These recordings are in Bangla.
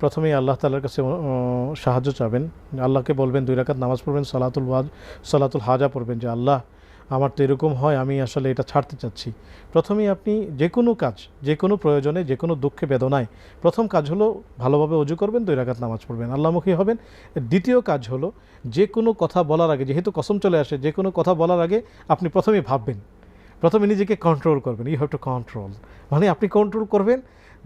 প্রথমেই আল্লাহ তাআলার কাছে সাহায্য চাবেন। আল্লাহকে বলবেন 2 রাকাত নামাজ পড়বেন, সলাতুল হাজা পড়বেন যে আল্লাহ আমার তো এরকম হয়, আমি আসলে এটা ছাড়তে চাচ্ছি। প্রথমেই আপনি যে কোনো কাজ, যে কোনো প্রয়োজনে, যে কোনো দুঃখে বেদনায় প্রথম কাজ হলো ভালোভাবে ওযু করবেন, 2 রাকাত নামাজ পড়বেন, আল্লাহমুখী হবেন। দ্বিতীয় কাজ হলো যে কোনো কথা বলার আগে, যেহেতু কসম চলে আসে, যে কোনো কথা বলার আগে আপনি প্রথমেই ভাববেন, প্রথমে নিজেকে কন্ট্রোল করবেন। ইউ হ্যাভ টু কন্ট্রোল, মানে আপনি কন্ট্রোল করবেন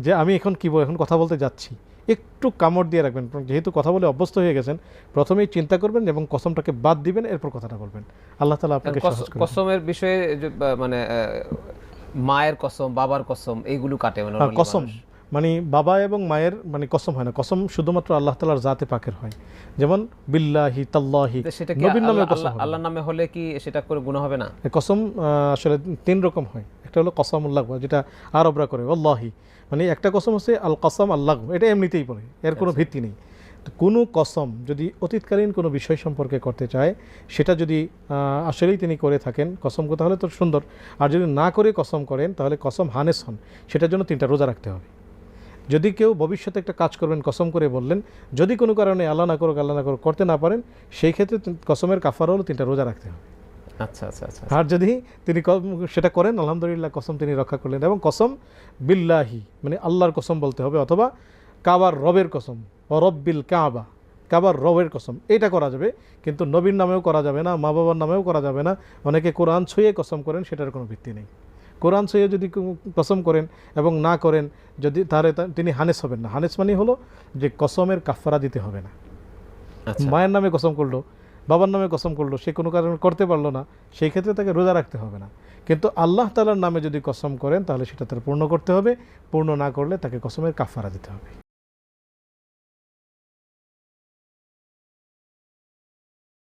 যে আমি এখন কী এখন কথা বলতে যাচ্ছি, একটু কামড় দিয়ে রাখবেন। যেহেতু কথা বলে অভ্যস্ত হয়ে গেছেন, প্রথমেই চিন্তা করবেন এবং কসমটাকে বাদ দিবেন, এরপর কথাটা বলবেন। আল্লাহ তাআলা আপনাকে সহজ করবেন। কসমের বিষয়ে মানে মায়ের কসম, বাবার কসম, এইগুলো কাটে মানে কসম মানে বাবা এবং মায়ের মানে কসম হয় না, কসম শুধুমাত্র আল্লাহ তাআলার জাতে পাকের হয়। যেমন বিল্লাহি তাল্লাহি, নবীর নামে কসম, আল্লাহর নামে হলে কি সেটা করে গুনাহ হবে না? কসম আসলে 3 রকম হয়। একটা হলো কসমুল্লাহ, যেটা আরবরা করে আল্লাহি, মানে একটা কসম হচ্ছে আল কসম আল্লাহ, এটা এমনিতেই পড়ে, এর কোনো ভিত্তি নেই। তো কোনো কসম যদি অতীতকালীন কোনো বিষয় সম্পর্কে করতে চায়, সেটা যদি আসলেই তিনি করে থাকেন, কসম কথা হলে তো সুন্দর। আর যদি না করে কসম করেন, তাহলে কসম হানেস হন, সেটার জন্য 3টা রোজা রাখতে হবে। যদি কেউ ভবিষ্যতে একটা কাজ করবেন কসম করে বললেন, যদি কোনো কারণে আল্লাহ না করুক করতে না পারেন, সেই ক্ষেত্রে কসমের কাফারা হলো 3টা রোজা রাখতে হবে। আচ্ছা আচ্ছা আচ্ছা। আর যদি তিনি সেটা করেন, আলহামদুলিল্লাহ, কসম তিনি রক্ষা করলেন। এবং কসম বিল্লাহি মানে আল্লাহর কসম বলতে হবে, অথবা কাবার রবের কসম, রব্বিল কাবা, কাবার রবের কসম, এটা করা যাবে। কিন্তু নবীর নামেও করা যাবে না, মা বাবার নামেও করা যাবে না। অনেকে কোরআন ছুঁয়ে কসম করেন, সেটার কোনো ভিত্তি নেই। কোরআন ছুঁয়ে যদি কসম করেন এবং না করেন, যদি তাহলে তিনি হানেস হবেন না। হানেস মানে হলো যে কসমের কাফারা দিতে হবে না। মায়ের নামে কসম করলো, বাবার নামে কসম করলো, সে কোনো কারণে করতে পারলো না, সেই ক্ষেত্রে তাকে রোজা রাখতে হবে না। কিন্তু আল্লাহ তাআলার নামে যদি কসম করেন, তাহলে সেটা তার পূর্ণ করতে হবে। পূর্ণ না করলে তাকে কসমের কাফারা দিতে হবে।